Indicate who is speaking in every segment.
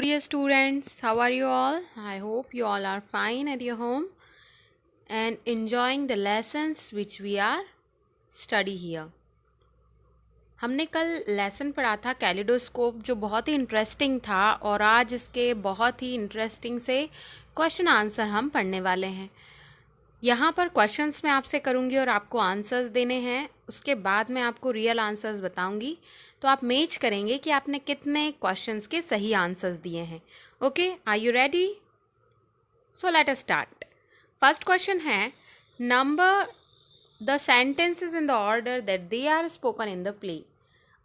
Speaker 1: Dear students, how are you all? I hope you all are fine at your home and enjoying the lessons which we are study here. हमने कल lesson पढ़ा था kaleidoscope जो बहुत ही interesting था और आज इसके बहुत ही इंटरेस्टिंग से क्वेश्चन आंसर हम पढ़ने वाले हैं। यहाँ पर क्वेश्चंस मैं आपसे करूँगी और आपको आंसर्स देने हैं। उसके बाद मैं आपको रियल आंसर्स बताऊँगी, तो आप मैच करेंगे कि आपने कितने क्वेश्चंस के सही आंसर्स दिए हैं। Okay, are you ready? So let us start. First question is, number the sentences in the order that they are spoken in the play.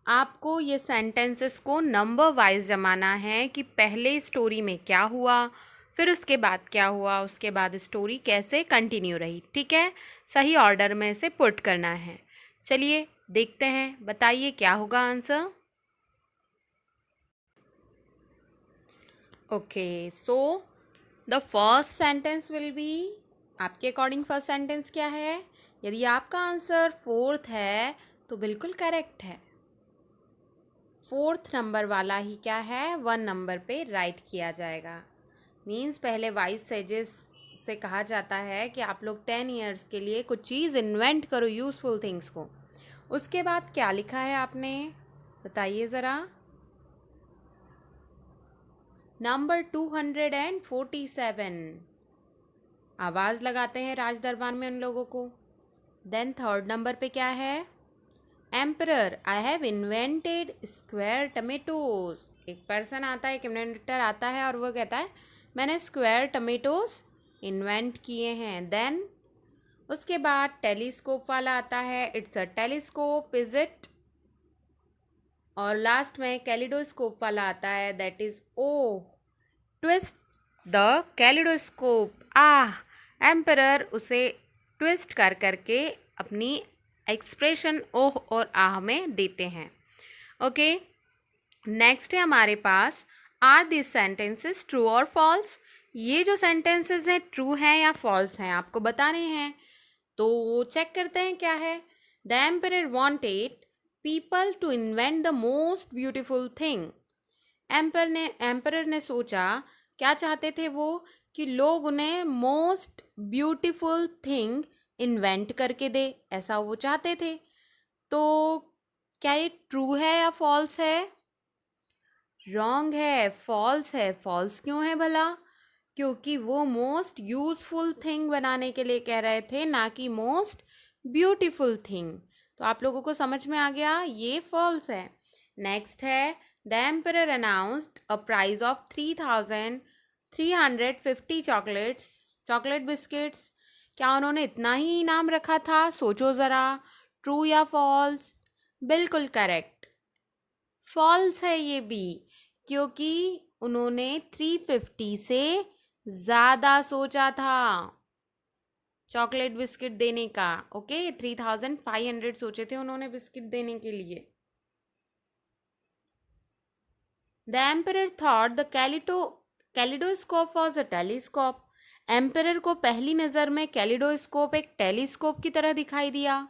Speaker 1: आपको ये सेंटेंसेस को नंबर वाइज जमाना है कि पहले स्टोरी में क्या हुआ, फिर उसके बाद क्या हुआ, उसके बाद स्टोरी कैसे कंटिन्यू रही। ठीक है, सही ऑर्डर में से पुट करना है। चलिए देखते हैं, बताइए क्या होगा answer. Okay, so the first sentence will be, आपके अकॉर्डिंग फर्स्ट सेंटेंस क्या है? यदि आपका आंसर फोर्थ है तो बिल्कुल करेक्ट है। फोर्थ नंबर वाला ही क्या है, 1 नंबर पे राइट किया जाएगा। मीन्स पहले वाइस सेजेस से कहा जाता है कि आप लोग 10 ईयर्स के लिए कुछ चीज़ इन्वेंट करो, यूज़फुल थिंग्स को। उसके बाद क्या लिखा है आपने, बताइए ज़रा। नंबर 247, आवाज़ लगाते हैं राज दरबार में उन लोगों को। देन थर्ड नंबर पे क्या है, emperor I have invented square tomatoes. एक पर्सन आता है, एक इन्वेंटर आता है और वो कहता है मैंने स्क्वायर टमेटोज इन्वेंट किए हैं। देन उसके बाद टेलीस्कोप वाला आता है, it's a telescope is it. और लास्ट में कैलिडोस्कोप वाला आता है, that is oh twist the kaleidoscope. Emperor उसे ट्विस्ट कर करके अपनी एक्सप्रेशन ओह और आह में देते हैं। ओके, नेक्स्ट है हमारे पास, आर दिस सेंटेंसेस ट्रू और फॉल्स। ये जो सेंटेंसेस हैं ट्रू हैं या फॉल्स हैं आपको बताने हैं, तो चेक करते हैं क्या है। The emperor wanted people to invent the most beautiful thing. Emperor ने सोचा, क्या चाहते थे वो, कि लोग उन्हें मोस्ट ब्यूटीफुल थिंग इन्वेंट करके दे, ऐसा वो चाहते थे। तो क्या ये ट्रू है या फॉल्स है? रॉन्ग है, फॉल्स है। फॉल्स क्यों है भला? क्योंकि वो मोस्ट यूजफुल थिंग बनाने के लिए कह रहे थे, ना कि मोस्ट ब्यूटीफुल थिंग। तो आप लोगों को समझ में आ गया, ये फॉल्स है। नेक्स्ट है, the emperor announced a prize of 3,350 chocolate biscuits. क्या उन्होंने इतना ही इनाम रखा था? सोचो ज़रा, ट्रू या फॉल्स? बिल्कुल करेक्ट, फॉल्स है ये भी, क्योंकि उन्होंने 350 से ज़्यादा सोचा था चॉकलेट बिस्किट देने का। ओके, 3,500 सोचे थे उन्होंने बिस्किट देने के लिए। The emperor thought the kaleidoscope was a telescope. Emperor को पहली नज़र में कैलिडोस्कोप एक टेलीस्कोप की तरह दिखाई दिया।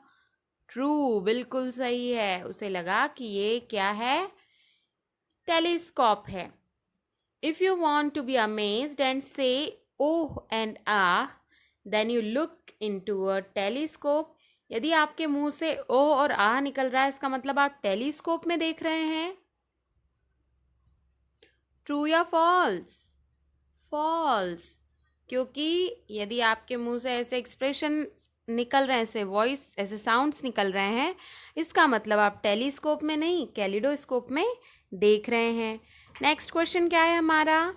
Speaker 1: ट्रू, बिल्कुल सही है। उसे लगा कि ये क्या है, टेलीस्कोप है। If you want to be amazed and say oh and then you look into a telescope. यदि आपके मुंह से ओह और आह निकल रहा है, इसका मतलब आप टेलीस्कोप में देख रहे हैं। ट्रू या फॉल्स? फॉल्स, क्योंकि यदि आपके मुंह से ऐसे एक्सप्रेशन निकल रहे हैं, ऐसे वॉइस, ऐसे साउंड्स निकल रहे हैं, इसका मतलब आप टेलीस्कोप में नहीं, कैलिडोस्कोप में देख रहे हैं। नेक्स्ट क्वेश्चन क्या है हमारा,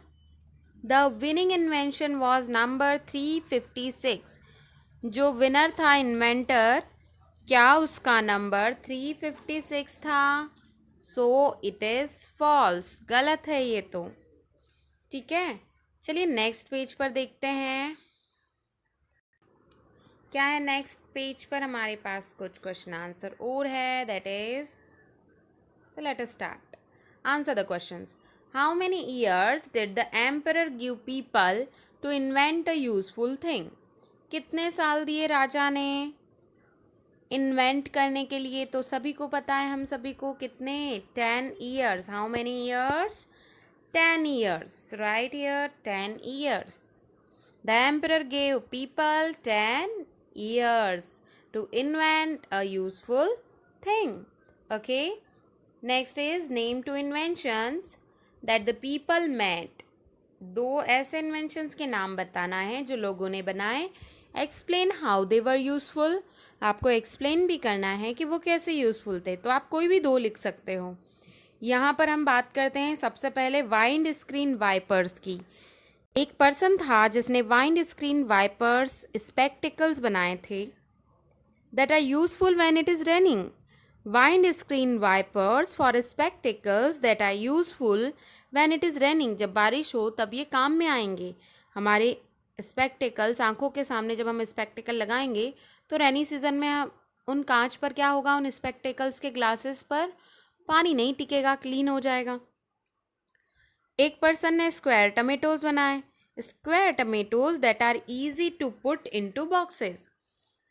Speaker 1: the winning invention was number 356। जो विनर था इन्वेंटर, क्या उसका नंबर 356 था? सो इट इज़ फॉल्स, गलत है ये तो। ठीक है, चलिए नेक्स्ट पेज पर देखते हैं क्या है। नेक्स्ट पेज पर हमारे पास कुछ क्वेश्चन आंसर और है, that is, so let us start. Answer the questions. How many years did the emperor give people to invent a useful thing. कितने साल दिए राजा ने इन्वेंट करने के लिए? तो सभी को पता है, हम सभी को, कितने, 10 years. How many years? 10 years. Right here, 10 years. The emperor gave people 10 years to invent a useful thing. Okay. Next is name two inventions that the people made. दो ऐसे इन्वेंशंस के नाम बताना है जो लोगों ने बनाए. Explain how they were useful. आपको एक्सप्लेन भी करना है कि वो कैसे यूजफुल थे. तो आप कोई भी दो लिख सकते हो. यहाँ पर हम बात करते हैं सबसे पहले वाइंड स्क्रीन वाइपर्स की. एक पर्सन था जिसने वाइंड स्क्रीन वाइपर्स स्पेक्टिकल्स बनाए थे that are useful when it is raining. Wind screen wipers for spectacles that are useful when it is raining. जब बारिश हो तब ये काम में आएंगे. हमारे स्पेक्टिकल्स, आंखों के सामने जब हम स्पेक्टिकल लगाएंगे तो रेनी सीजन में उन कांच पर क्या होगा, उन स्पेक्टिकल्स के ग्लासेस पर पानी नहीं टिकेगा, क्लीन हो जाएगा. एक पर्सन ने स्क्वायर टमेटोज बनाए. Square tomatoes that are easy to put into boxes.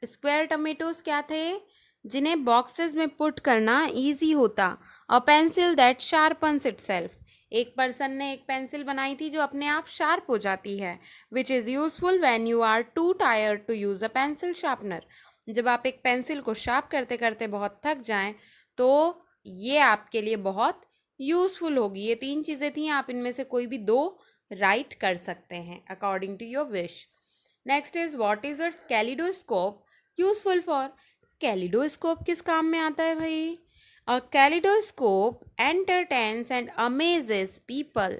Speaker 1: Square tomatoes क्या थे, जिन्हें बॉक्सेस में पुट करना इजी होता. A pencil that sharpens itself. एक पर्सन ने एक पेंसिल बनाई थी जो अपने आप शार्प हो जाती है. Which is useful when you are too tired to use a pencil sharpener. जब आप एक पेंसिल को शार्प करते करते बहुत थक जाएं तो ये आपके लिए बहुत यूजफुल होगी. ये तीन चीज़ें थी, आप इनमें से कोई भी दो राइट कर सकते हैं according to your wish. Next is what is a kaleidoscope useful for. Kaleidoscope किस काम में आता है भाई? A kaleidoscope entertains and amazes people.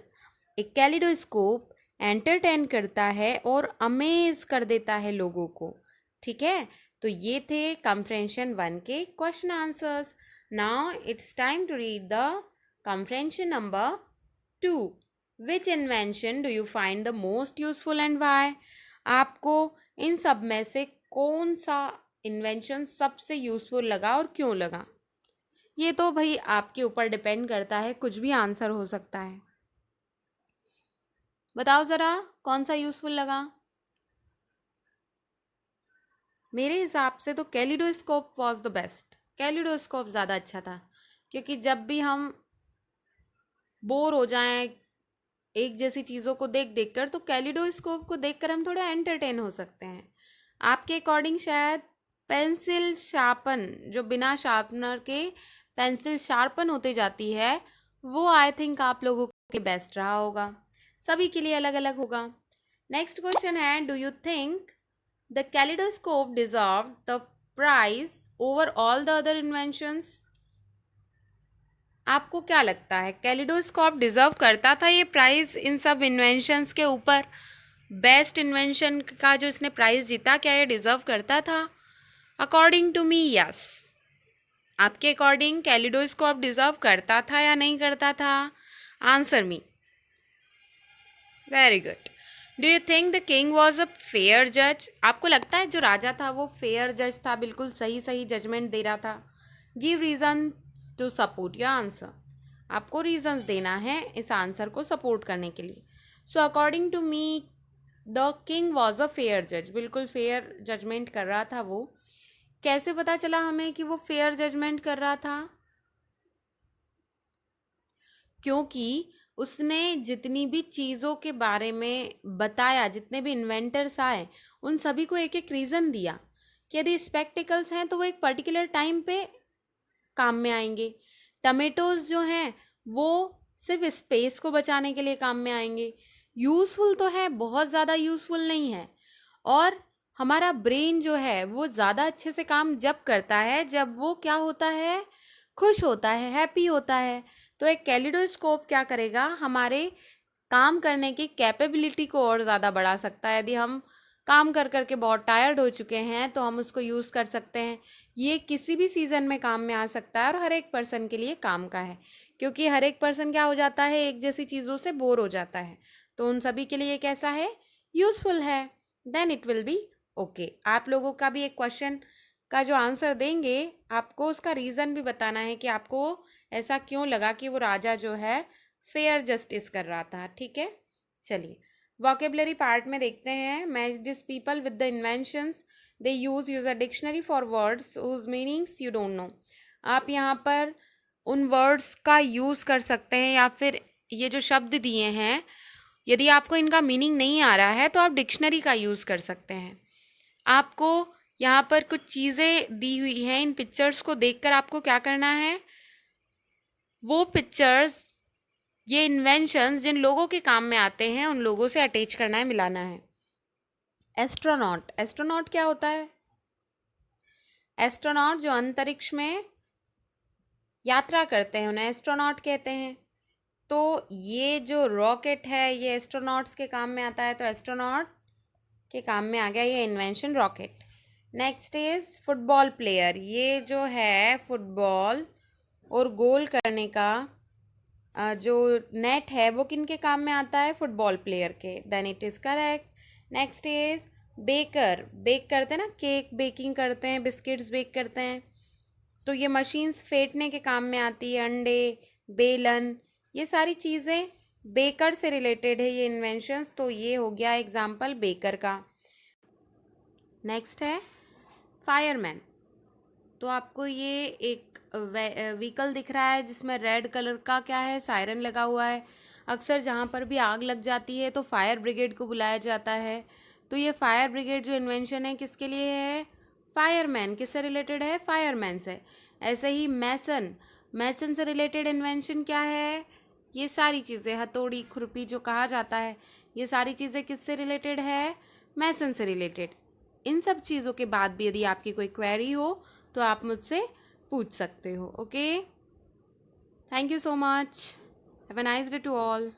Speaker 1: एक कैलिडोस्कोप एंटरटेन करता है और अमेज कर देता है लोगों को. ठीक है, तो ये थे कॉम्प्रिहेंशन 1 के question answers. Now it's time to read the comprehension number 2. Which invention do you find the most useful and why. आपको इन सब में से कौन सा इन्वेंशन सबसे यूजफुल लगा और क्यों लगा? ये तो भाई आपके ऊपर डिपेंड करता है, कुछ भी आंसर हो सकता है. बताओ ज़रा कौन सा यूजफुल लगा. मेरे हिसाब से तो kaleidoscope was the best. Kaleidoscope ज़्यादा अच्छा था क्योंकि जब भी हम बोर हो जाएं एक जैसी चीज़ों को देख देख कर, तो कैलिडोस्कोप को देखकर हम थोड़ा एंटरटेन हो सकते हैं. आपके अकॉर्डिंग शायद पेंसिल शार्पन, जो बिना शार्पनर के पेंसिल शार्पन होते जाती है, वो आई थिंक आप लोगों के बेस्ट रहा होगा. सभी के लिए अलग अलग होगा. नेक्स्ट क्वेश्चन है, do you think the kaleidoscope deserve the prize over all the other inventions. आपको क्या लगता है, कैलिडोस्कोप डिजर्व करता था ये प्राइज इन सब इन्वेंशंस के ऊपर? बेस्ट इन्वेंशन का जो इसने प्राइज जीता, क्या ये डिजर्व करता था? According to me yes. आपके अकॉर्डिंग कैलिडोस्कोप डिजर्व करता था या नहीं करता था? Answer me. Very good. Do you think the king was a fair जज. आपको लगता है जो राजा था वो फेयर जज था, बिल्कुल सही सही जजमेंट दे रहा था? Give reason to support your answer. आपको रीजंस देना है इस आंसर को सपोर्ट करने के लिए. So according to me the king was a fair जज. बिल्कुल फेयर जजमेंट कर रहा था वो. कैसे पता चला हमें कि वो फेयर जजमेंट कर रहा था? क्योंकि उसने जितनी भी चीज़ों के बारे में बताया, जितने भी इन्वेंटर्स आए उन सभी को एक एक रीज़न दिया कि यदि स्पेक्टिकल्स हैं तो वो एक पर्टिकुलर टाइम पे काम में आएंगे. टमेटोज़ जो हैं वो सिर्फ स्पेस को बचाने के लिए काम में आएंगे. यूज़फुल तो है, बहुत ज़्यादा यूज़फुल नहीं है. और हमारा ब्रेन जो है वो ज़्यादा अच्छे से काम जब करता है जब वो क्या होता है, खुश होता है, हैप्पी होता है. तो एक कैलिडोस्कोप क्या करेगा, हमारे काम करने की कैपेबिलिटी को और ज़्यादा बढ़ा सकता है. यदि हम काम कर कर के बहुत टायर्ड हो चुके हैं तो हम उसको यूज़ कर सकते हैं. ये किसी भी सीज़न में काम में आ सकता है और हर एक पर्सन के लिए काम का है, क्योंकि हर एक पर्सन क्या हो जाता है, एक जैसी चीज़ों से बोर हो जाता है. तो उन सभी के लिए कैसा है, यूज़फुल है. Then it will be okay. आप लोगों का भी एक क्वेश्चन का जो आंसर देंगे, आपको उसका रीज़न भी बताना है कि आपको ऐसा क्यों लगा कि वो राजा जो है फेयर जस्टिस कर रहा था. ठीक है, चलिए वोकेबलरी पार्ट में देखते हैं. Match this people with the inventions they use a dictionary for words whose meanings you don't know. आप यहाँ पर उन वर्ड्स का यूज़ कर सकते हैं या फिर ये जो शब्द दिए हैं, यदि आपको इनका मीनिंग नहीं आ रहा है तो आप डिक्शनरी का यूज़ कर सकते हैं। आपको यहाँ पर कुछ चीज़ें दी हुई हैं, इन पिक्चर्स को देखकर आपको क्या करना है, वो पिक्चर्स, ये इन्वेंशंस जिन लोगों के काम में आते हैं उन लोगों से अटैच करना है, मिलाना है। एस्ट्रोनॉट, एस्ट्रोनॉट क्या होता है? एस्ट्रोनॉट जो अंतरिक्ष में यात्रा करते हैं उन्हें एस्ट्रोनॉट कहते हैं। तो ये जो रॉकेट है ये एस्ट्रोनॉट्स के काम में आता है, तो एस्ट्रोनॉट के काम में आ गया ये invention rocket. Next is football player. ये जो है फुटबॉल और गोल करने का जो नेट है वो किन के काम में आता है? फुटबॉल प्लेयर के। Then it is correct. Next is baker. Bake करते हैं ना, केक बेकिंग करते हैं, बिस्किट्स बेक करते हैं, तो ये मशीन्स फेंटने के काम में आती है। अंडे, बेलन, ये सारी चीज़ें बेकर से रिलेटेड है ये इन्वेंशंस, तो ये हो गया एग्जाम्पल बेकर का। नेक्स्ट है फायरमैन। तो आपको ये एक व्हीकल दिख रहा है जिसमें रेड कलर का क्या है, सायरन लगा हुआ है। अक्सर जहाँ पर भी आग लग जाती है तो फायर ब्रिगेड को बुलाया जाता है। तो ये फायर ब्रिगेड जो इन्वेंशन है किसके लिए है? फायरमैन। किससे रिलेटेड है? फायरमैन से। ऐसे ही मैसन, मैसन से रिलेटेड इन्वेंशन क्या है? ये सारी चीज़ें, हथौड़ी, खुरपी जो कहा जाता है, ये सारी चीज़ें किससे रिलेटेड है? मैसन से रिलेटेड। इन सब चीज़ों के बाद भी यदि आपकी कोई क्वेरी हो तो आप मुझसे पूछ सकते हो। Okay, thank you so much, have a nice day to all.